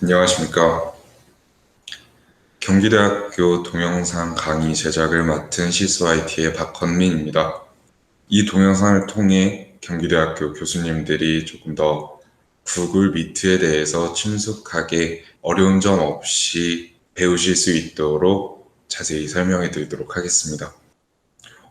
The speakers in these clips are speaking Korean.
안녕하십니까. 경기대학교 동영상 강의 제작을 맡은 시스YT의 박헌민입니다. 이 동영상을 통해 경기대학교 교수님들이 조금 더 구글 미트에 대해서 친숙하게 어려운 점 없이 배우실 수 있도록 자세히 설명해 드리도록 하겠습니다.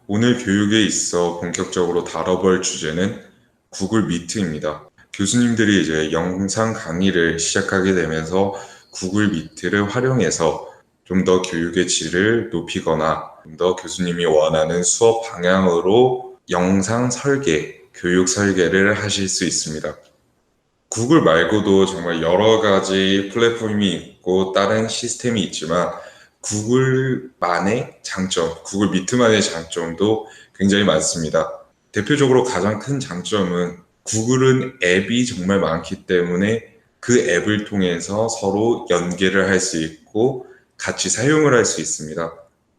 오늘 교육에 있어 본격적으로 다뤄볼 주제는 구글 미트입니다. 교수님들이 이제 영상 강의를 시작하게 되면서 구글 미트를 활용해서 좀 더 교육의 질을 높이거나 좀 더 교수님이 원하는 수업 방향으로 영상 설계, 교육 설계를 하실 수 있습니다. 구글 말고도 정말 여러 가지 플랫폼이 있고 다른 시스템이 있지만 구글만의 장점, 구글 미트만의 장점도 굉장히 많습니다. 대표적으로 가장 큰 장점은 구글은 앱이 정말 많기 때문에 그 앱을 통해서 서로 연계를 할 수 있고 같이 사용을 할 수 있습니다.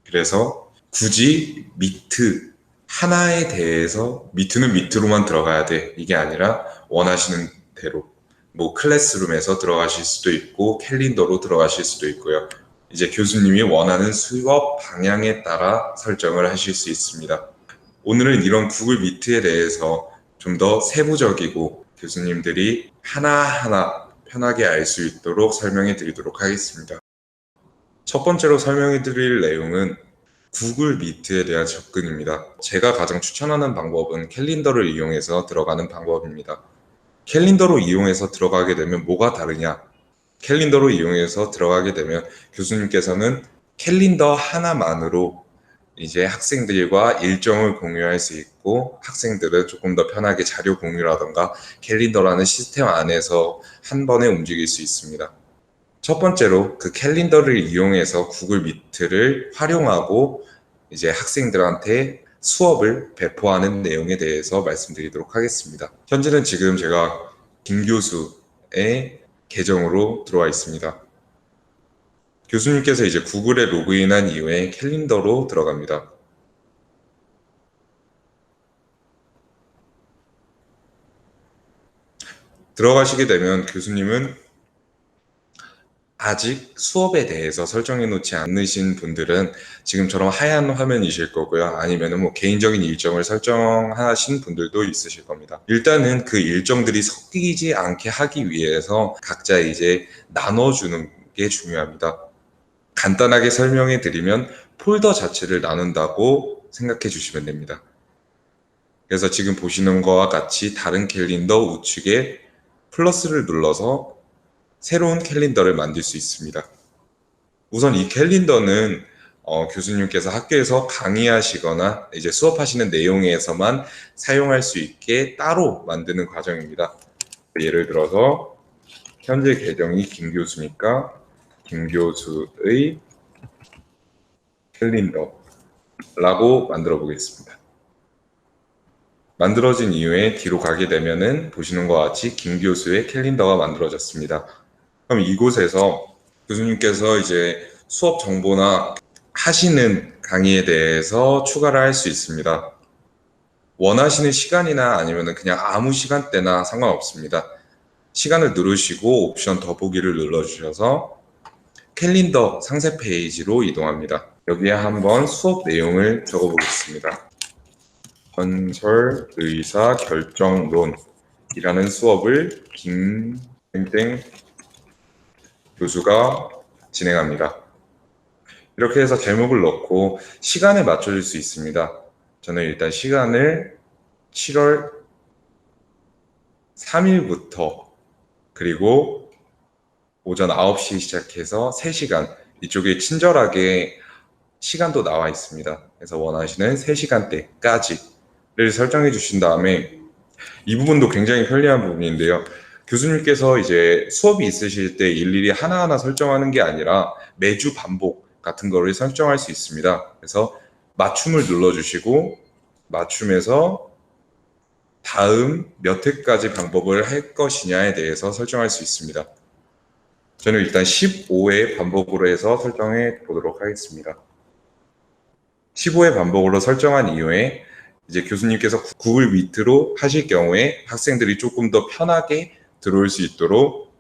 그래서 굳이 미트 하나에 대해서 미트는 미트로만 들어가야 돼. 이게 아니라 원하시는 대로 뭐 클래스룸에서 들어가실 수도 있고 캘린더로 들어가실 수도 있고요. 이제 교수님이 원하는 수업 방향에 따라 설정을 하실 수 있습니다. 오늘은 이런 구글 미트에 대해서 좀 더 세부적이고 교수님들이 하나하나 편하게 알 수 있도록 설명해 드리도록 하겠습니다. 첫 번째로 설명해 드릴 내용은 구글 미트에 대한 접근입니다. 제가 가장 추천하는 방법은 캘린더를 이용해서 들어가는 방법입니다. 캘린더로 이용해서 들어가게 되면 뭐가 다르냐? 캘린더로 이용해서 들어가게 되면 교수님께서는 캘린더 하나만으로 이제 학생들과 일정을 공유할 수 있고 학생들은 조금 더 편하게 자료 공유라던가 캘린더라는 시스템 안에서 한 번에 움직일 수 있습니다. 첫 번째로 그 캘린더를 이용해서 구글 미트를 활용하고 이제 학생들한테 수업을 배포하는 내용에 대해서 말씀드리도록 하겠습니다. 현재는 지금 제가 김 교수의 계정으로 들어와 있습니다. 교수님께서 이제 구글에 로그인한 이후에 캘린더로 들어갑니다. 들어가시게 되면 교수님은 아직 수업에 대해서 설정해 놓지 않으신 분들은 지금처럼 하얀 화면이실 거고요. 아니면은 뭐 개인적인 일정을 설정하신 분들도 있으실 겁니다. 일단은 그 일정들이 섞이지 않게 하기 위해서 각자 이제 나눠주는 게 중요합니다. 간단하게 설명해 드리면 폴더 자체를 나눈다고 생각해 주시면 됩니다. 그래서 지금 보시는 거와 같이 다른 캘린더 우측에 플러스를 눌러서 새로운 캘린더를 만들 수 있습니다. 우선 이 캘린더는 교수님께서 학교에서 강의하시거나 이제 수업하시는 내용에서만 사용할 수 있게 따로 만드는 과정입니다. 예를 들어서 현재 계정이 김 교수니까 김 교수의 캘린더라고 만들어 보겠습니다. 만들어진 이후에 뒤로 가게 되면은 보시는 것과 같이 김 교수의 캘린더가 만들어졌습니다. 그럼 이곳에서 교수님께서 이제 수업 정보나 하시는 강의에 대해서 추가를 할 수 있습니다. 원하시는 시간이나 아니면 그냥 아무 시간대나 상관없습니다. 시간을 누르시고 옵션 더보기를 눌러주셔서 캘린더 상세 페이지로 이동합니다. 여기에 한번 수업 내용을 적어보겠습니다. 건설 의사 결정론이라는 수업을 김땡땡 교수가 진행합니다. 이렇게 해서 제목을 넣고 시간을 맞춰줄 수 있습니다. 저는 일단 시간을 7월 3일부터 그리고 오전 9시 시작해서 3시간 이쪽에 친절하게 시간도 나와 있습니다. 그래서 원하시는 3시간대까지를 설정해 주신 다음에 이 부분도 굉장히 편리한 부분인데요. 교수님께서 이제 수업이 있으실 때 일일이 하나하나 설정하는 게 아니라 매주 반복 같은 거를 설정할 수 있습니다. 그래서 맞춤을 눌러주시고 맞춤에서 다음 몇 회까지 반복을 할 것이냐에 대해서 설정할 수 있습니다. 저는 일단 15회 반복으로 해서 설정해 보도록 하겠습니다. 15회 반복으로 설정한 이후에 이제 교수님께서 구글 미트로 하실 경우에 학생들이 조금 더 편하게 들어올 수 있도록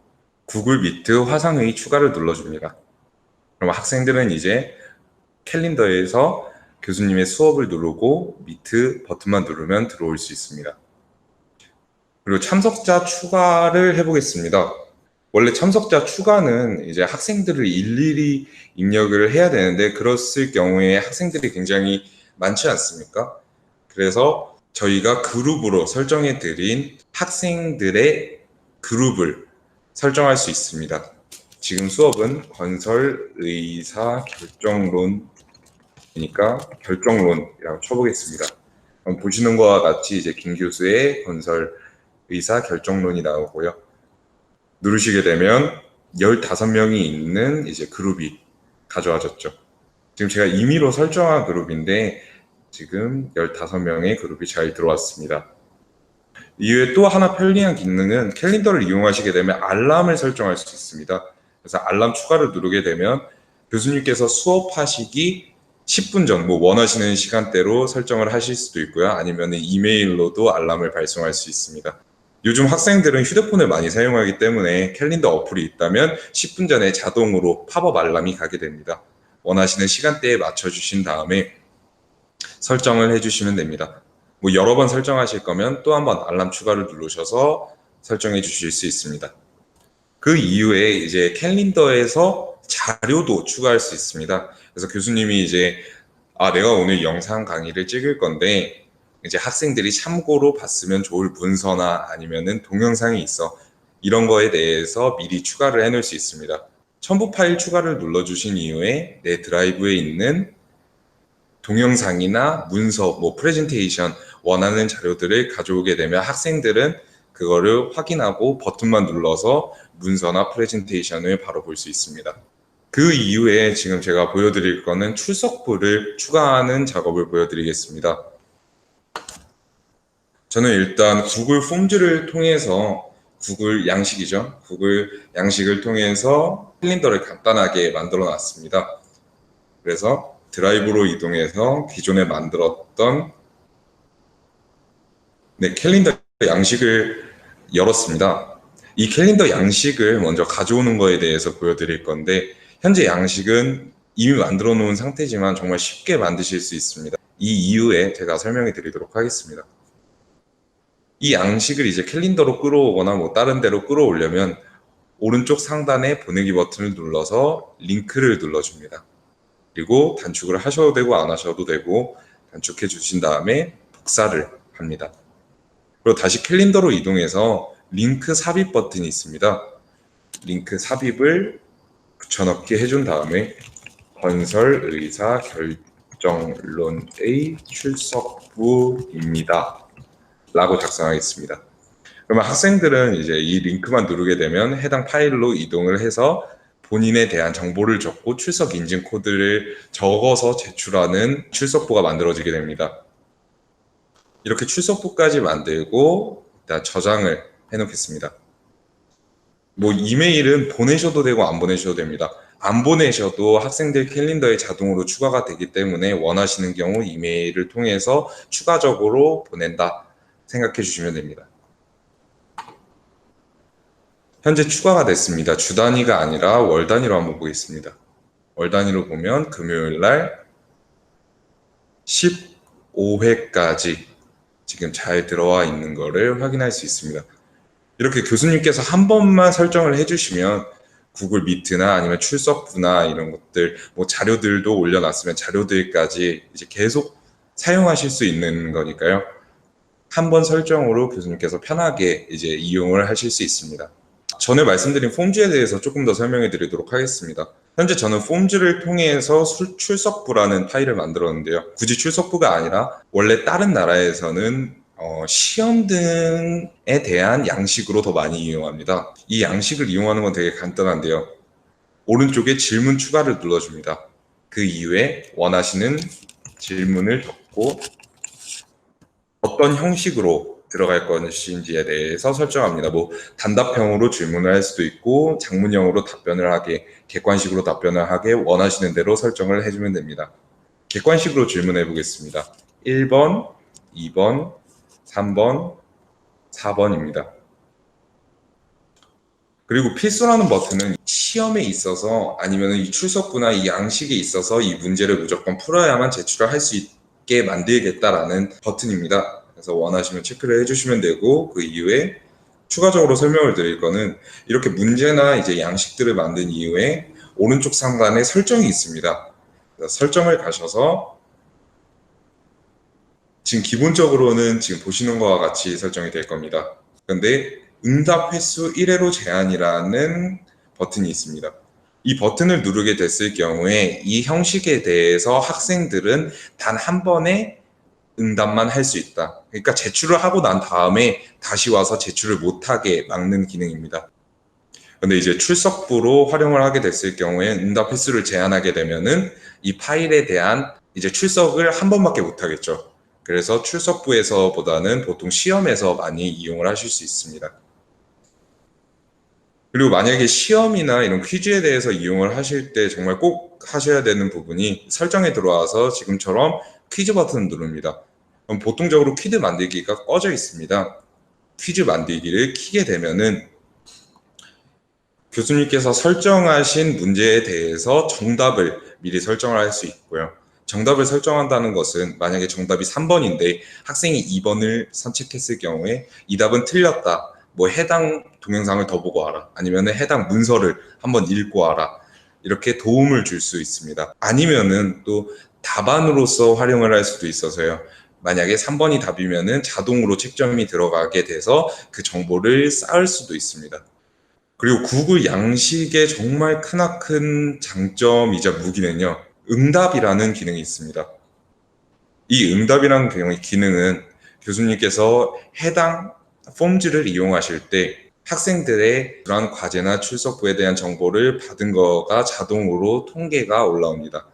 구글 미트 화상회의 추가를 눌러줍니다. 그럼 학생들은 이제 캘린더에서 교수님의 수업을 누르고 미트 버튼만 누르면 들어올 수 있습니다. 그리고 참석자 추가를 해보겠습니다. 원래 참석자 추가는 이제 학생들을 일일이 입력을 해야 되는데 그랬을 경우에 학생들이 굉장히 많지 않습니까? 그래서 저희가 그룹으로 설정해 드린 학생들의 그룹을 설정할 수 있습니다. 지금 수업은 건설 의사 결정론이니까 결정론이라고 쳐보겠습니다. 그럼 보시는 것과 같이 이제 김 교수의 건설 의사 결정론이 나오고요. 누르시게 되면 15명이 있는 이제 그룹이 가져와졌죠. 지금 제가 임의로 설정한 그룹인데 지금 15명의 그룹이 잘 들어왔습니다. 이외에 또 하나 편리한 기능은 캘린더를 이용하시게 되면 알람을 설정할 수 있습니다. 그래서 알람 추가를 누르게 되면 교수님께서 수업하시기 10분 전, 원하시는 시간대로 설정을 하실 수도 있고요. 아니면 이메일로도 알람을 발송할 수 있습니다. 요즘 학생들은 휴대폰을 많이 사용하기 때문에 캘린더 어플이 있다면 10분 전에 자동으로 팝업 알람이 가게 됩니다. 원하시는 시간대에 맞춰주신 다음에 설정을 해주시면 됩니다. 여러 번 설정하실 거면 또 한 번 알람 추가를 누르셔서 설정해 주실 수 있습니다. 그 이후에 이제 캘린더에서 자료도 추가할 수 있습니다. 그래서 교수님이 이제 내가 오늘 영상 강의를 찍을 건데 이제 학생들이 참고로 봤으면 좋을 문서나 아니면은 동영상이 있어. 이런 거에 대해서 미리 추가를 해놓을 수 있습니다. 첨부 파일 추가를 눌러주신 이후에 내 드라이브에 있는 동영상이나 문서, 프레젠테이션 원하는 자료들을 가져오게 되면 학생들은 그거를 확인하고 버튼만 눌러서 문서나 프레젠테이션을 바로 볼 수 있습니다. 그 이후에 지금 제가 보여드릴 거는 출석부를 추가하는 작업을 보여드리겠습니다. 저는 일단 구글 폼즈를 통해서 구글 양식을 통해서 캘린더를 간단하게 만들어 놨습니다. 그래서 드라이브로 이동해서 기존에 만들었던 캘린더 양식을 열었습니다. 이 캘린더 양식을 먼저 가져오는 거에 대해서 보여드릴 건데 현재 양식은 이미 만들어 놓은 상태지만 정말 쉽게 만드실 수 있습니다. 이 이후에 제가 설명해 드리도록 하겠습니다. 이 양식을 이제 캘린더로 끌어오거나 다른 데로 끌어오려면 오른쪽 상단에 보내기 버튼을 눌러서 링크를 눌러줍니다. 그리고 단축을 하셔도 되고 안 하셔도 되고 단축해 주신 다음에 복사를 합니다. 그리고 다시 캘린더로 이동해서 링크 삽입 버튼이 있습니다. 링크 삽입을 붙여넣기 해준 다음에 건설 의사 결정론의 출석부입니다. 라고 작성하겠습니다. 그러면 학생들은 이제 이 링크만 누르게 되면 해당 파일로 이동을 해서 본인에 대한 정보를 적고 출석 인증 코드를 적어서 제출하는 출석부가 만들어지게 됩니다. 이렇게 출석부까지 만들고 일단 저장을 해놓겠습니다. 이메일은 보내셔도 되고 안 보내셔도 됩니다. 안 보내셔도 학생들 캘린더에 자동으로 추가가 되기 때문에 원하시는 경우 이메일을 통해서 추가적으로 보낸다 생각해 주시면 됩니다. 현재 추가가 됐습니다. 주 단위가 아니라 월 단위로 한번 보겠습니다. 월 단위로 보면 금요일 날 15회까지 지금 잘 들어와 있는 거를 확인할 수 있습니다. 이렇게 교수님께서 한 번만 설정을 해주시면 구글 미트나 아니면 출석부나 이런 것들, 자료들도 올려놨으면 자료들까지 이제 계속 사용하실 수 있는 거니까요. 한 번 설정으로 교수님께서 편하게 이제 이용을 하실 수 있습니다. 전에 말씀드린 폼즈에 대해서 조금 더 설명해 드리도록 하겠습니다. 현재 저는 폼즈를 통해서 출석부라는 파일을 만들었는데요. 굳이 출석부가 아니라 원래 다른 나라에서는 시험 등에 대한 양식으로 더 많이 이용합니다. 이 양식을 이용하는 건 되게 간단한데요. 오른쪽에 질문 추가를 눌러줍니다. 그 이후에 원하시는 질문을 적고 어떤 형식으로 들어갈 것인지에 대해서 설정합니다. 단답형으로 질문을 할 수도 있고 장문형으로 답변을 하게, 객관식으로 답변을 하게 원하시는 대로 설정을 해주면 됩니다. 객관식으로 질문해 보겠습니다. 1번, 2번, 3번, 4번입니다. 그리고 필수라는 버튼은 시험에 있어서 아니면 이 출석부나 이 양식에 있어서 이 문제를 무조건 풀어야만 제출을 할 수 있게 만들겠다라는 버튼입니다. 그래서 원하시면 체크를 해주시면 되고, 그 이후에 추가적으로 설명을 드릴 거는 이렇게 문제나 이제 양식들을 만든 이후에 오른쪽 상단에 설정이 있습니다. 설정을 가셔서 지금 기본적으로는 지금 보시는 것과 같이 설정이 될 겁니다. 그런데 응답 횟수 1회로 제한이라는 버튼이 있습니다. 이 버튼을 누르게 됐을 경우에 이 형식에 대해서 학생들은 단 한 번에 응답만 할 수 있다. 그러니까 제출을 하고 난 다음에 다시 와서 제출을 못하게 막는 기능입니다. 근데 이제 출석부로 활용을 하게 됐을 경우에 응답 횟수를 제한하게 되면은 이 파일에 대한 이제 출석을 한 번밖에 못 하겠죠. 그래서 출석부에서보다는 보통 시험에서 많이 이용을 하실 수 있습니다. 그리고 만약에 시험이나 이런 퀴즈에 대해서 이용을 하실 때 정말 꼭 하셔야 되는 부분이 설정에 들어와서 지금처럼 퀴즈 버튼을 누릅니다. 그럼 보통적으로 퀴즈 만들기가 꺼져 있습니다. 퀴즈 만들기를 키게 되면은 교수님께서 설정하신 문제에 대해서 정답을 미리 설정을 할 수 있고요. 정답을 설정한다는 것은 만약에 정답이 3번인데 학생이 2번을 선택했을 경우에 이 답은 틀렸다. 뭐 해당 동영상을 더 보고 와라. 아니면 해당 문서를 한번 읽고 와라. 이렇게 도움을 줄 수 있습니다. 아니면은 또 답안으로서 활용을 할 수도 있어서요. 만약에 3번이 답이면은 자동으로 책점이 들어가게 돼서 그 정보를 쌓을 수도 있습니다. 그리고 구글 양식의 정말 크나큰 장점이자 무기는요, 응답이라는 기능이 있습니다. 이 응답이라는 기능은 교수님께서 해당 폼즈를 이용하실 때 학생들의 그러한 과제나 출석부에 대한 정보를 받은 거가 자동으로 통계가 올라옵니다.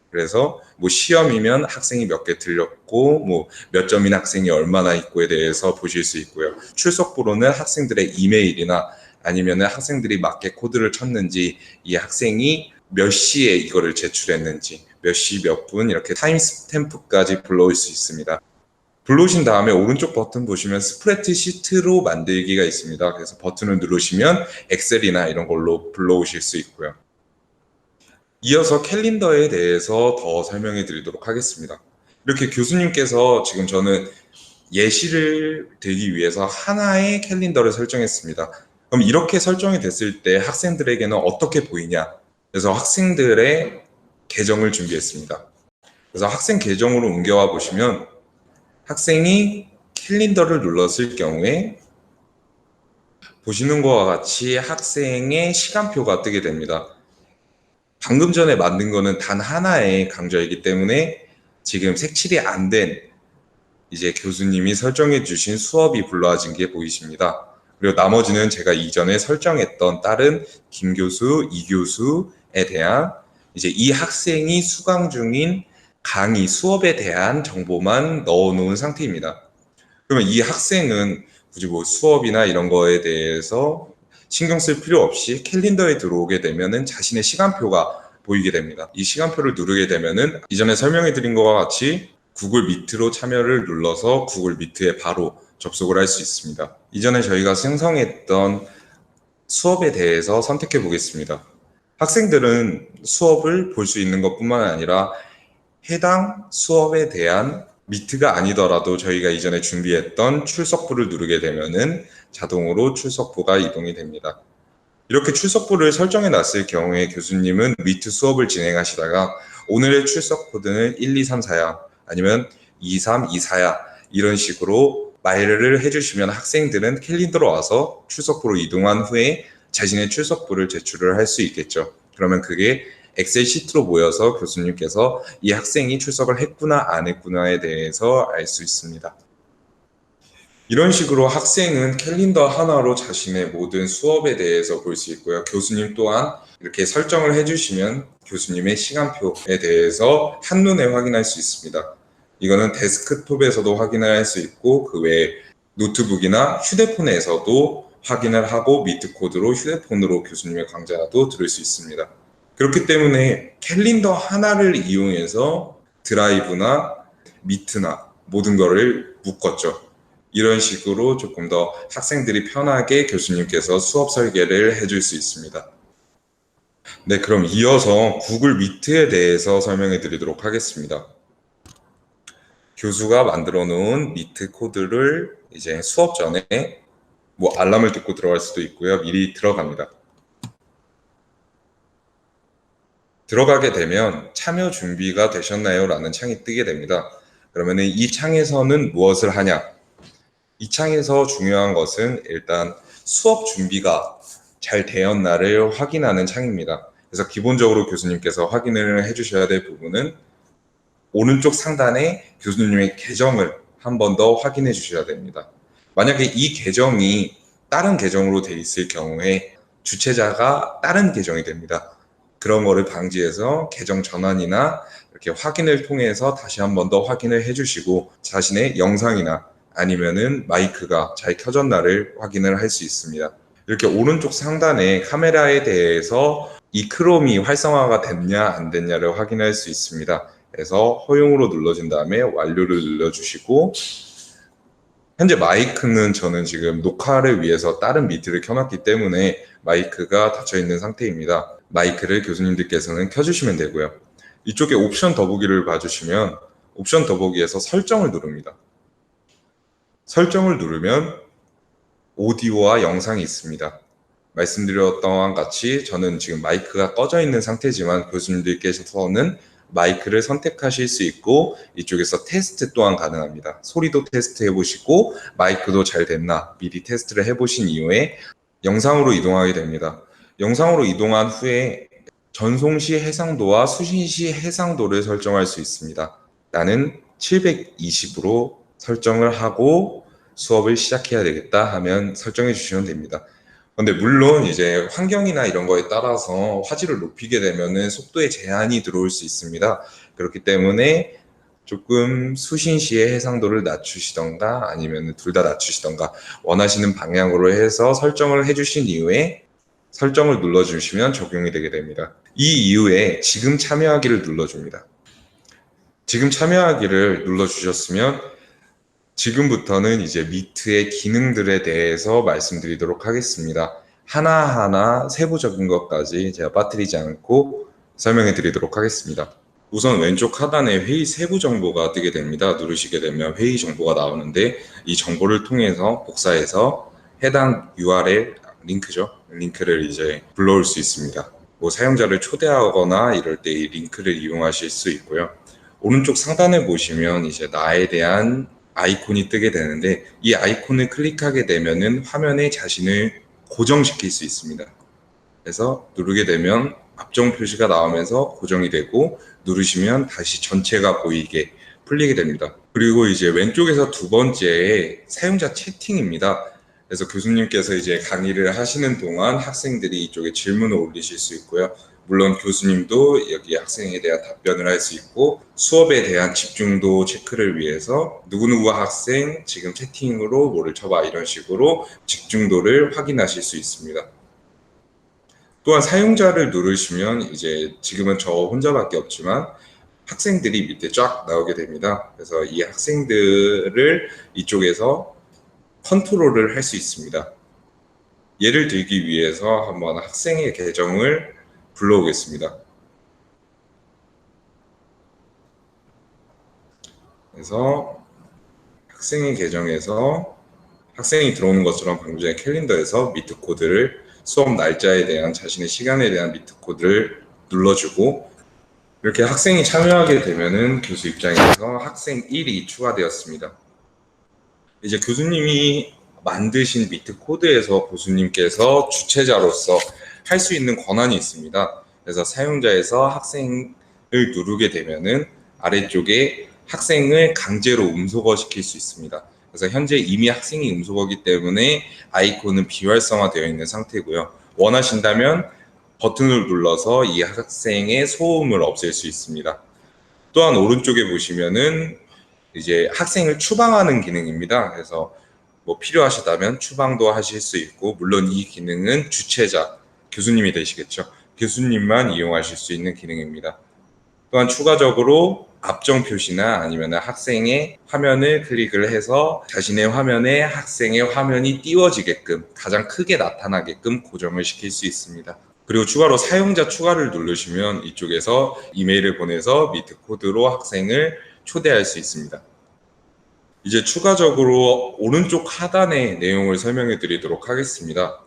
그래서 뭐 시험이면 학생이 몇 개 틀렸고 뭐 몇 점인 학생이 얼마나 있고에 대해서 보실 수 있고요. 출석부로는 학생들의 이메일이나 아니면 학생들이 맞게 코드를 쳤는지, 이 학생이 몇 시에 이거를 제출했는지, 몇 시 몇 분 이렇게 타임 스탬프까지 불러올 수 있습니다. 불러오신 다음에 오른쪽 버튼 보시면 스프레드시트로 만들기가 있습니다. 그래서 버튼을 누르시면 엑셀이나 이런 걸로 불러오실 수 있고요. 이어서 캘린더에 대해서 더 설명해 드리도록 하겠습니다. 이렇게 교수님께서 지금 저는 예시를 들기 위해서 하나의 캘린더를 설정했습니다. 그럼 이렇게 설정이 됐을 때 학생들에게는 어떻게 보이냐? 그래서 학생들의 계정을 준비했습니다. 그래서 학생 계정으로 옮겨와 보시면 학생이 캘린더를 눌렀을 경우에 보시는 것과 같이 학생의 시간표가 뜨게 됩니다. 방금 전에 만든 거는 단 하나의 강좌이기 때문에 지금 색칠이 안 된 이제 교수님이 설정해 주신 수업이 불러와진 게 보이십니다. 그리고 나머지는 제가 이전에 설정했던 다른 김 교수, 이 교수에 대한 이제 이 학생이 수강 중인 강의 수업에 대한 정보만 넣어 놓은 상태입니다. 그러면 이 학생은 굳이 뭐 수업이나 이런 거에 대해서 신경 쓸 필요 없이 캘린더에 들어오게 되면은 자신의 시간표가 보이게 됩니다. 이 시간표를 누르게 되면은 이전에 설명해 드린 것과 같이 구글 미트로 참여를 눌러서 구글 미트에 바로 접속을 할 수 있습니다. 이전에 저희가 생성했던 수업에 대해서 선택해 보겠습니다. 학생들은 수업을 볼 수 있는 것뿐만 아니라 해당 수업에 대한 미트가 아니더라도 저희가 이전에 준비했던 출석부를 누르게 되면은 자동으로 출석부가 이동이 됩니다. 이렇게 출석부를 설정해 놨을 경우에 교수님은 미트 수업을 진행하시다가 오늘의 출석 코드는 1, 2, 3, 4야 아니면 2, 3, 2, 4야 이런 식으로 말을 해주시면 학생들은 캘린더로 와서 출석부로 이동한 후에 자신의 출석부를 제출을 할 수 있겠죠. 그러면 그게 엑셀 시트로 모여서 교수님께서 이 학생이 출석을 했구나 안 했구나에 대해서 알 수 있습니다. 이런 식으로 학생은 캘린더 하나로 자신의 모든 수업에 대해서 볼 수 있고요. 교수님 또한 이렇게 설정을 해주시면 교수님의 시간표에 대해서 한눈에 확인할 수 있습니다. 이거는 데스크톱에서도 확인을 할 수 있고 그 외에 노트북이나 휴대폰에서도 확인을 하고 미트 코드로 휴대폰으로 교수님의 강좌도 들을 수 있습니다. 그렇기 때문에 캘린더 하나를 이용해서 드라이브나 미트나 모든 거를 묶었죠. 이런 식으로 조금 더 학생들이 편하게 교수님께서 수업 설계를 해줄 수 있습니다. 네, 그럼 이어서 구글 미트에 대해서 설명해 드리도록 하겠습니다. 교수가 만들어 놓은 미트 코드를 이제 수업 전에 뭐 알람을 듣고 들어갈 수도 있고요. 미리 들어갑니다. 들어가게 되면 참여 준비가 되셨나요? 라는 창이 뜨게 됩니다. 그러면 이 창에서는 무엇을 하냐? 이 창에서 중요한 것은 일단 수업 준비가 잘 되었나를 확인하는 창입니다. 그래서 기본적으로 교수님께서 확인을 해주셔야 될 부분은 오른쪽 상단에 교수님의 계정을 한 번 더 확인해 주셔야 됩니다. 만약에 이 계정이 다른 계정으로 돼 있을 경우에 주체자가 다른 계정이 됩니다. 그런 거를 방지해서 계정 전환이나 이렇게 확인을 통해서 다시 한 번 더 확인을 해주시고 자신의 영상이나 아니면은 마이크가 잘 켜졌나를 확인을 할 수 있습니다. 이렇게 오른쪽 상단에 카메라에 대해서 이 크롬이 활성화가 됐냐 안 됐냐를 확인할 수 있습니다. 그래서 허용으로 눌러준 다음에 완료를 눌러주시고 현재 마이크는 저는 지금 녹화를 위해서 다른 미트를 켜놨기 때문에 마이크가 닫혀 있는 상태입니다. 마이크를 교수님들께서는 켜주시면 되고요. 이쪽에 옵션 더보기를 봐주시면 옵션 더보기에서 설정을 누릅니다. 설정을 누르면 오디오와 영상이 있습니다. 말씀드렸던 것 같이 저는 지금 마이크가 꺼져 있는 상태지만 교수님들께서는 마이크를 선택하실 수 있고 이쪽에서 테스트 또한 가능합니다. 소리도 테스트 해보시고 마이크도 잘 됐나 미리 테스트를 해보신 이후에 영상으로 이동하게 됩니다. 영상으로 이동한 후에 전송시 해상도와 수신시 해상도를 설정할 수 있습니다. 나는 720으로 설정을 하고 수업을 시작해야 되겠다 하면 설정해 주시면 됩니다. 근데 물론 이제 환경이나 이런 거에 따라서 화질을 높이게 되면은 속도에 제한이 들어올 수 있습니다. 그렇기 때문에 조금 수신시의 해상도를 낮추시던가 아니면 둘 다 낮추시던가 원하시는 방향으로 해서 설정을 해주신 이후에 설정을 눌러주시면 적용이 되게 됩니다. 이 이후에 지금 참여하기를 눌러줍니다. 지금 참여하기를 눌러주셨으면 지금부터는 이제 미트의 기능들에 대해서 말씀드리도록 하겠습니다. 하나하나 세부적인 것까지 제가 빠뜨리지 않고 설명해 드리도록 하겠습니다. 우선 왼쪽 하단에 회의 세부 정보가 뜨게 됩니다. 누르시게 되면 회의 정보가 나오는데 이 정보를 통해서 복사해서 해당 URL 링크죠. 링크를 이제 불러올 수 있습니다. 뭐 사용자를 초대하거나 이럴 때 이 링크를 이용하실 수 있고요. 오른쪽 상단에 보시면 이제 나에 대한 아이콘이 뜨게 되는데 이 아이콘을 클릭하게 되면은 화면에 자신을 고정시킬 수 있습니다. 그래서 누르게 되면 압정 표시가 나오면서 고정이 되고 누르시면 다시 전체가 보이게 풀리게 됩니다. 그리고 이제 왼쪽에서 두 번째 사용자 채팅입니다. 그래서 교수님께서 이제 강의를 하시는 동안 학생들이 이쪽에 질문을 올리실 수 있고요. 물론 교수님도 여기 학생에 대한 답변을 할 수 있고 수업에 대한 집중도 체크를 위해서 누구누구 학생 지금 채팅으로 뭐를 쳐봐 이런 식으로 집중도를 확인하실 수 있습니다. 또한 사용자를 누르시면 이제 지금은 저 혼자밖에 없지만 학생들이 밑에 쫙 나오게 됩니다. 그래서 이 학생들을 이쪽에서 컨트롤을 할 수 있습니다. 예를 들기 위해서 한번 학생의 계정을 불러오겠습니다. 그래서 학생의 계정에서 학생이 들어오는 것처럼 방금 전에 캘린더에서 미트 코드를 수업 날짜에 대한 자신의 시간에 대한 미트 코드를 눌러주고 이렇게 학생이 참여하게 되면은 교수 입장에서 학생 1이 추가되었습니다. 이제 교수님이 만드신 미트 코드에서 교수님께서 주체자로서 할 수 있는 권한이 있습니다. 그래서 사용자에서 학생을 누르게 되면은 아래쪽에 학생을 강제로 음소거 시킬 수 있습니다. 그래서 현재 이미 학생이 음소거기 때문에 아이콘은 비활성화되어 있는 상태고요. 원하신다면 버튼을 눌러서 이 학생의 소음을 없앨 수 있습니다. 또한 오른쪽에 보시면은 이제 학생을 추방하는 기능입니다. 그래서 뭐 필요하시다면 추방도 하실 수 있고 물론 이 기능은 주체자, 교수님이 되시겠죠. 교수님만 이용하실 수 있는 기능입니다. 또한 추가적으로 앞정 표시나 아니면 학생의 화면을 클릭을 해서 자신의 화면에 학생의 화면이 띄워지게끔 가장 크게 나타나게끔 고정을 시킬 수 있습니다. 그리고 추가로 사용자 추가를 누르시면 이쪽에서 이메일을 보내서 미트 코드로 학생을 초대할 수 있습니다. 이제 추가적으로 오른쪽 하단의 내용을 설명해 드리도록 하겠습니다.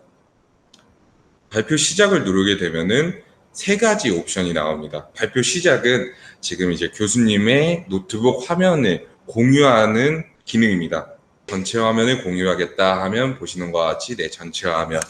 발표 시작을 누르게 되면은 세 가지 옵션이 나옵니다. 발표 시작은 지금 이제 교수님의 노트북 화면을 공유하는 기능입니다. 전체 화면을 공유하겠다 하면 보시는 것과 같이 내 전체 화면,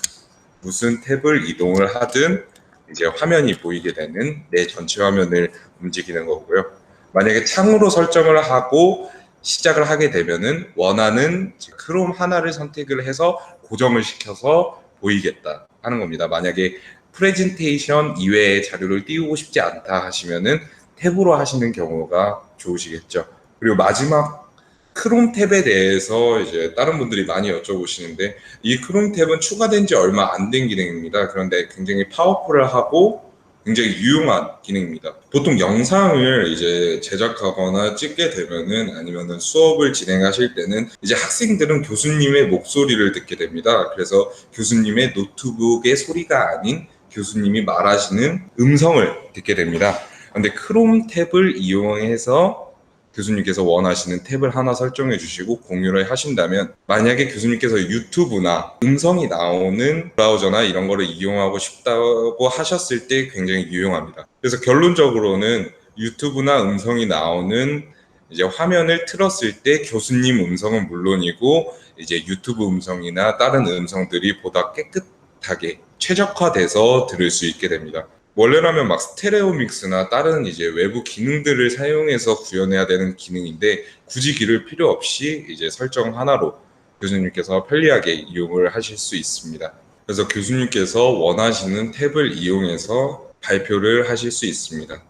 무슨 탭을 이동을 하든 이제 화면이 보이게 되는 내 전체 화면을 움직이는 거고요. 만약에 창으로 설정을 하고 시작을 하게 되면은 원하는 크롬 하나를 선택을 해서 고정을 시켜서 보이겠다 하는 겁니다. 만약에 프레젠테이션 이외의 자료를 띄우고 싶지 않다 하시면은 탭으로 하시는 경우가 좋으시겠죠. 그리고 마지막 크롬 탭에 대해서 이제 다른 분들이 많이 여쭤보시는데, 이 크롬 탭은 추가된 지 얼마 안 된 기능입니다. 그런데 굉장히 파워풀하고 굉장히 유용한 기능입니다. 보통 영상을 이제 제작하거나 찍게 되면은, 아니면은 수업을 진행하실 때는 이제 학생들은 교수님의 목소리를 듣게 됩니다. 그래서 교수님의 노트북의 소리가 아닌 교수님이 말하시는 음성을 듣게 됩니다. 근데 크롬 탭을 이용해서 교수님께서 원하시는 탭을 하나 설정해 주시고 공유를 하신다면, 만약에 교수님께서 유튜브나 음성이 나오는 브라우저나 이런 거를 이용하고 싶다고 하셨을 때 굉장히 유용합니다. 그래서 결론적으로는 유튜브나 음성이 나오는 이제 화면을 틀었을 때 교수님 음성은 물론이고 이제 유튜브 음성이나 다른 음성들이 보다 깨끗하게 최적화돼서 들을 수 있게 됩니다. 원래라면 막 스테레오 믹스나 다른 이제 외부 기능들을 사용해서 구현해야 되는 기능인데, 굳이 기를 필요 없이 이제 설정 하나로 교수님께서 편리하게 이용을 하실 수 있습니다. 그래서 교수님께서 원하시는 탭을 이용해서 발표를 하실 수 있습니다.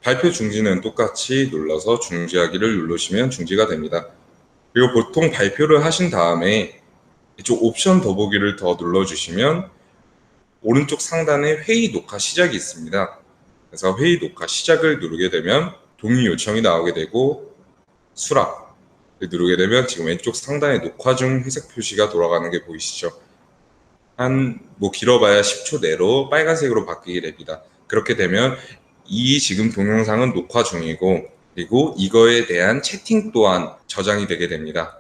발표 중지는 똑같이 눌러서 중지하기를 누르시면 중지가 됩니다. 그리고 보통 발표를 하신 다음에 이쪽 옵션 더보기를 더 눌러주시면 오른쪽 상단에 회의 녹화 시작이 있습니다. 그래서 회의 녹화 시작을 누르게 되면 동의 요청이 나오게 되고, 수락을 누르게 되면 지금 왼쪽 상단에 녹화 중 회색 표시가 돌아가는 게 보이시죠? 길어봐야 10초 내로 빨간색으로 바뀌게 됩니다. 그렇게 되면 이 지금 동영상은 녹화 중이고, 그리고 이거에 대한 채팅 또한 저장이 되게 됩니다.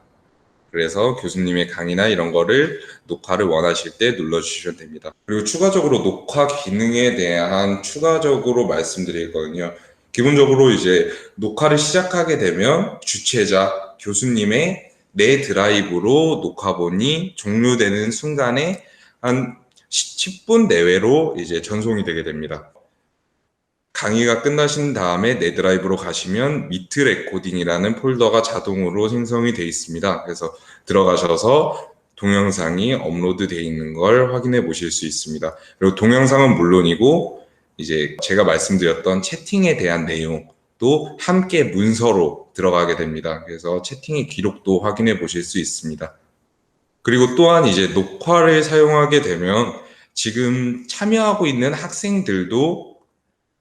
그래서 교수님의 강의나 이런 거를 녹화를 원하실 때 눌러주시면 됩니다. 그리고 추가적으로 녹화 기능에 대한 추가적으로 말씀드리거든요. 기본적으로 이제 녹화를 시작하게 되면 주최자 교수님의 내 드라이브로 녹화본이 종료되는 순간에 한 10분 내외로 이제 전송이 되게 됩니다. 강의가 끝나신 다음에 내 드라이브로 가시면 미트 레코딩이라는 폴더가 자동으로 생성이 되어 있습니다. 그래서 들어가셔서 동영상이 업로드 되어 있는 걸 확인해 보실 수 있습니다. 그리고 동영상은 물론이고 이제 제가 말씀드렸던 채팅에 대한 내용도 함께 문서로 들어가게 됩니다. 그래서 채팅의 기록도 확인해 보실 수 있습니다. 그리고 또한 이제 녹화를 사용하게 되면 지금 참여하고 있는 학생들도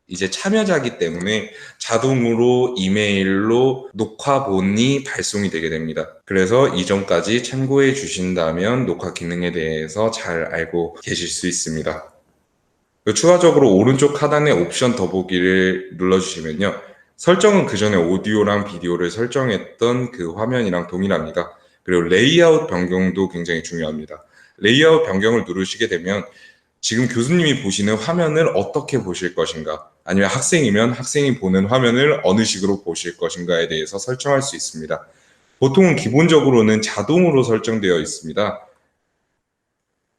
이제 참여자기 때문에 자동으로 이메일로 녹화본이 발송이 되게 됩니다. 그래서 이전까지 참고해 주신다면 녹화 기능에 대해서 잘 알고 계실 수 있습니다. 추가적으로 오른쪽 하단의 옵션 더보기를 눌러주시면요, 설정은 그 전에 오디오랑 비디오를 설정했던 그 화면이랑 동일합니다. 그리고 레이아웃 변경도 굉장히 중요합니다. 레이아웃 변경을 누르시게 되면 지금 교수님이 보시는 화면을 어떻게 보실 것인가, 아니면 학생이면 학생이 보는 화면을 어느 식으로 보실 것인가에 대해서 설정할 수 있습니다. 보통은 기본적으로는 자동으로 설정되어 있습니다.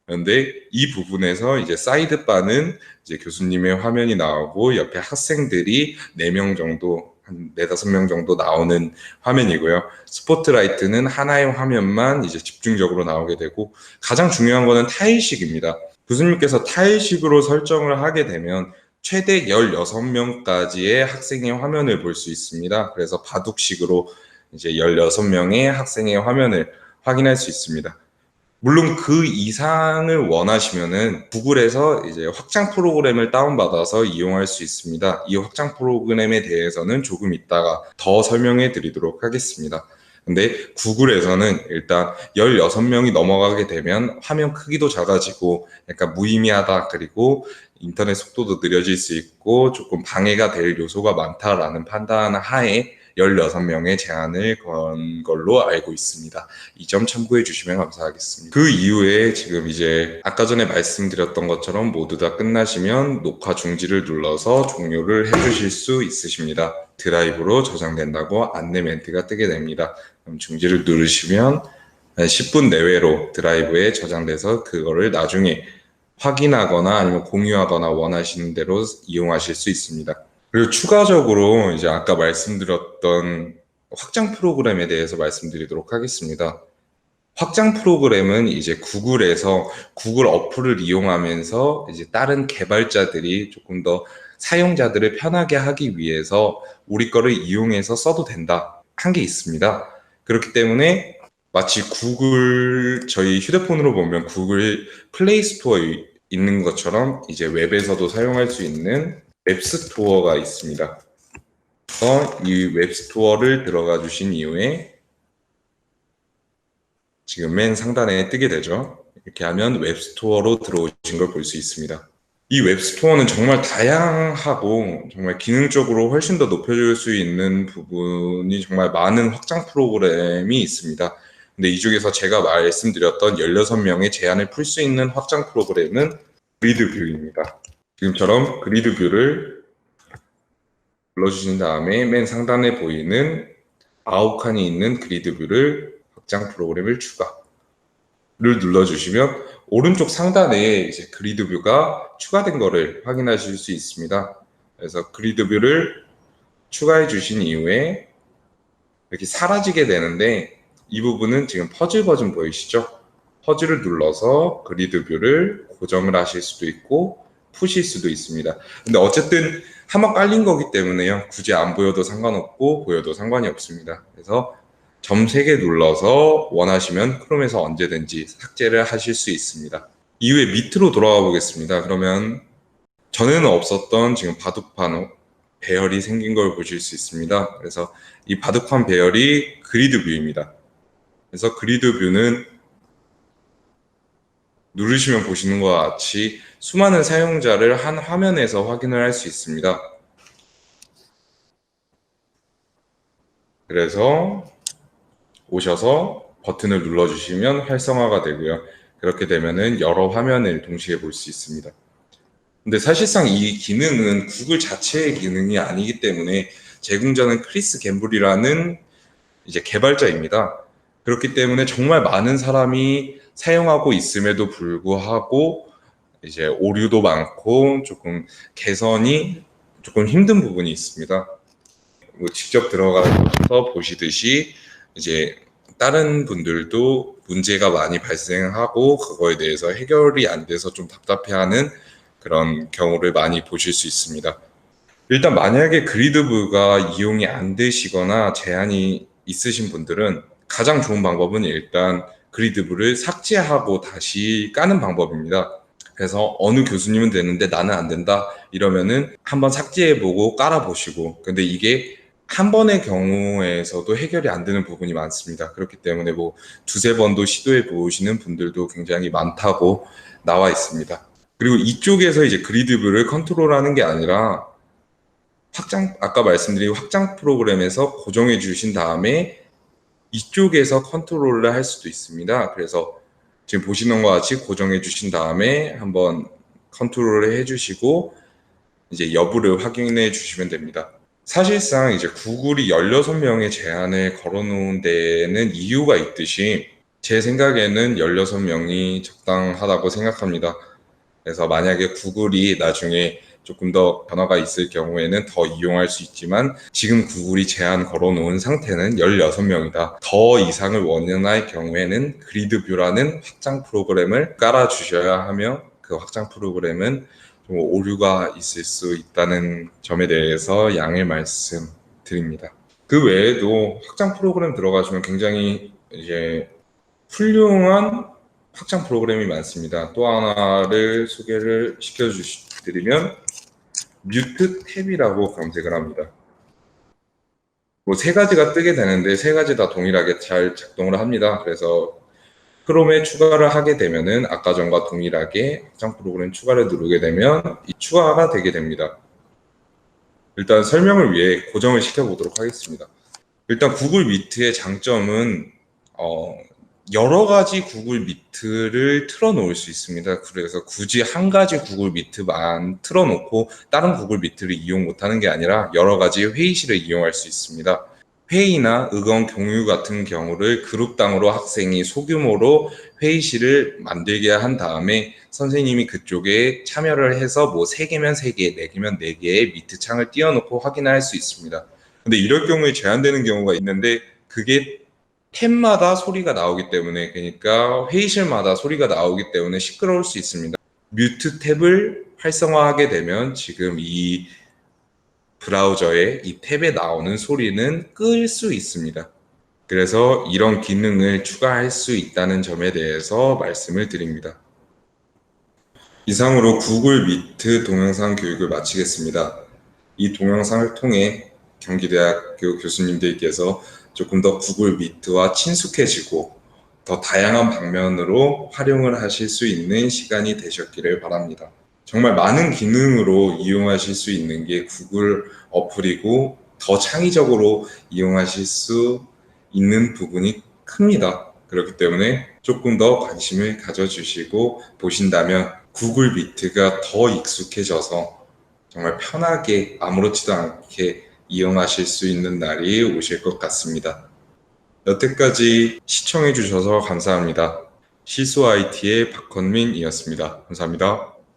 그런데 이 부분에서 이제 사이드바는 이제 교수님의 화면이 나오고 옆에 학생들이 4명 정도, 한 4, 5명 정도 나오는 화면이고요. 스포트라이트는 하나의 화면만 이제 집중적으로 나오게 되고, 가장 중요한 거는 타일식입니다. 교수님께서 타일식으로 설정을 하게 되면 최대 16명까지의 학생의 화면을 볼 수 있습니다. 그래서 바둑식으로 이제 16명의 학생의 화면을 확인할 수 있습니다. 물론 그 이상을 원하시면은 구글에서 이제 확장 프로그램을 다운받아서 이용할 수 있습니다. 이 확장 프로그램에 대해서는 조금 이따가 더 설명해 드리도록 하겠습니다. 근데 구글에서는 일단 16명이 넘어가게 되면 화면 크기도 작아지고 약간 무의미하다, 그리고 인터넷 속도도 느려질 수 있고 조금 방해가 될 요소가 많다라는 판단 하에 16명의 제한을 건 걸로 알고 있습니다. 이 점 참고해 주시면 감사하겠습니다. 그 이후에 지금 이제 아까 전에 말씀드렸던 것처럼 모두 다 끝나시면 녹화 중지를 눌러서 종료를 해주실 수 있으십니다. 드라이브로 저장된다고 안내 멘트가 뜨게 됩니다. 그럼 중지를 누르시면 10분 내외로 드라이브에 저장돼서 그거를 나중에 확인하거나 아니면 공유하거나 원하시는 대로 이용하실 수 있습니다. 그리고 추가적으로 이제 아까 말씀드렸던 확장 프로그램에 대해서 말씀드리도록 하겠습니다. 확장 프로그램은 이제 구글에서 구글 어플을 이용하면서 이제 다른 개발자들이 조금 더 사용자들을 편하게 하기 위해서 우리 거를 이용해서 써도 된다 한 게 있습니다. 그렇기 때문에 마치 구글, 저희 휴대폰으로 보면 구글 플레이 스토어에 있는 것처럼 이제 웹에서도 사용할 수 있는 웹스토어가 있습니다. 그래서 이 웹스토어를 들어가 주신 이후에 지금 맨 상단에 뜨게 되죠. 이렇게 하면 웹스토어로 들어오신 걸 볼 수 있습니다. 이 웹스토어는 정말 다양하고 정말 기능적으로 훨씬 더 높여줄 수 있는 부분이 정말 많은 확장 프로그램이 있습니다. 근데 이 중에서 제가 말씀드렸던 16명의 제한을 풀 수 있는 확장 프로그램은 그리드 뷰입니다. 지금처럼 그리드 뷰를 눌러주신 다음에 맨 상단에 보이는 9칸이 있는 그리드 뷰를 확장 프로그램을 추가를 눌러주시면 오른쪽 상단에 이제 그리드 뷰가 추가된 거를 확인하실 수 있습니다. 그래서 그리드 뷰를 추가해 주신 이후에 이렇게 사라지게 되는데, 이 부분은 지금 퍼즐 버전 보이시죠? 퍼즐을 눌러서 그리드 뷰를 고정을 하실 수도 있고 푸실 수도 있습니다. 근데 어쨌든 한번 깔린 거기 때문에요. 굳이 안 보여도 상관없고 보여도 상관이 없습니다. 그래서 점 3개 눌러서 원하시면 크롬에서 언제든지 삭제를 하실 수 있습니다. 이후에 밑으로 돌아가 보겠습니다. 그러면 전에는 없었던 지금 바둑판 배열이 생긴 걸 보실 수 있습니다. 그래서 이 바둑판 배열이 그리드 뷰입니다. 그래서 그리드 뷰는 누르시면 보시는 것과 같이 수많은 사용자를 한 화면에서 확인을 할 수 있습니다. 그래서 오셔서 버튼을 눌러주시면 활성화가 되고요. 그렇게 되면은 여러 화면을 동시에 볼 수 있습니다. 근데 사실상 이 기능은 구글 자체의 기능이 아니기 때문에 제공자는 크리스 갬블이라는 이제 개발자입니다. 그렇기 때문에 정말 많은 사람이 사용하고 있음에도 불구하고 이제 오류도 많고 조금 개선이 조금 힘든 부분이 있습니다. 뭐 직접 들어가서 보시듯이 이제 다른 분들도 문제가 많이 발생하고 그거에 대해서 해결이 안 돼서 좀 답답해하는 그런 경우를 많이 보실 수 있습니다. 일단 만약에 그리드뷰가 이용이 안 되시거나 제한이 있으신 분들은 가장 좋은 방법은 일단 그리드뷰를 삭제하고 다시 까는 방법입니다. 그래서 어느 교수님은 되는데 나는 안 된다 이러면은 한번 삭제해보고 깔아보시고, 근데 이게 한 번의 경우에서도 해결이 안 되는 부분이 많습니다. 그렇기 때문에 뭐 두세 번도 시도해 보시는 분들도 굉장히 많다고 나와 있습니다. 그리고 이쪽에서 이제 그리드뷰를 컨트롤하는 게 아니라 아까 말씀드린 확장 프로그램에서 고정해 주신 다음에 이쪽에서 컨트롤을 할 수도 있습니다. 그래서 지금 보시는 것 같이 고정해 주신 다음에 한번 컨트롤을 해 주시고 이제 여부를 확인해 주시면 됩니다. 사실상 이제 구글이 16명의 제한을 걸어 놓은 데에는 이유가 있듯이 제 생각에는 16명이 적당하다고 생각합니다. 그래서 만약에 구글이 나중에 조금 더 변화가 있을 경우에는 더 이용할 수 있지만 지금 구글이 제한 걸어놓은 상태는 16명이다. 더 이상을 원할 경우에는 그리드뷰라는 확장 프로그램을 깔아주셔야 하며 그 확장 프로그램은 좀 오류가 있을 수 있다는 점에 대해서 양해 말씀드립니다. 그 외에도 확장 프로그램 들어가시면 굉장히 이제 훌륭한 확장 프로그램이 많습니다. 또 하나를 소개를 시켜드리면 뮤트 탭이라고 검색을 합니다. 뭐 세 가지가 뜨게 되는데 세 가지 다 동일하게 잘 작동을 합니다. 그래서 크롬에 추가를 하게 되면은 아까 전과 동일하게 확장 프로그램 추가를 누르게 되면 이 추가가 되게 됩니다. 일단 설명을 위해 고정을 시켜보도록 하겠습니다. 일단 구글 미트의 장점은 여러 가지 구글 미트를 틀어놓을 수 있습니다. 그래서 굳이 한 가지 구글 미트만 틀어놓고 다른 구글 미트를 이용 못하는 게 아니라 여러 가지 회의실을 이용할 수 있습니다. 회의나 의견 공유 같은 경우를 그룹당으로 학생이 소규모로 회의실을 만들게 한 다음에 선생님이 그쪽에 참여를 해서 뭐 3개면 3개, 4개면 4개의 미트 창을 띄워놓고 확인할 수 있습니다. 근데 이럴 경우에 제한되는 경우가 있는데 그게 탭마다 소리가 나오기 때문에, 그러니까 회의실마다 소리가 나오기 때문에 시끄러울 수 있습니다. 뮤트 탭을 활성화하게 되면 지금 이 브라우저에 이 탭에 나오는 소리는 끌 수 있습니다. 그래서 이런 기능을 추가할 수 있다는 점에 대해서 말씀을 드립니다. 이상으로 구글 미트 동영상 교육을 마치겠습니다. 이 동영상을 통해 경기대학교 교수님들께서 조금 더 구글 미트와 친숙해지고 더 다양한 방면으로 활용을 하실 수 있는 시간이 되셨기를 바랍니다. 정말 많은 기능으로 이용하실 수 있는 게 구글 어플이고 더 창의적으로 이용하실 수 있는 부분이 큽니다. 그렇기 때문에 조금 더 관심을 가져주시고 보신다면 구글 미트가 더 익숙해져서 정말 편하게 아무렇지도 않게 이용하실 수 있는 날이 오실 것 같습니다. 여태까지 시청해 주셔서 감사합니다. 실수 IT의 박헌민이었습니다. 감사합니다.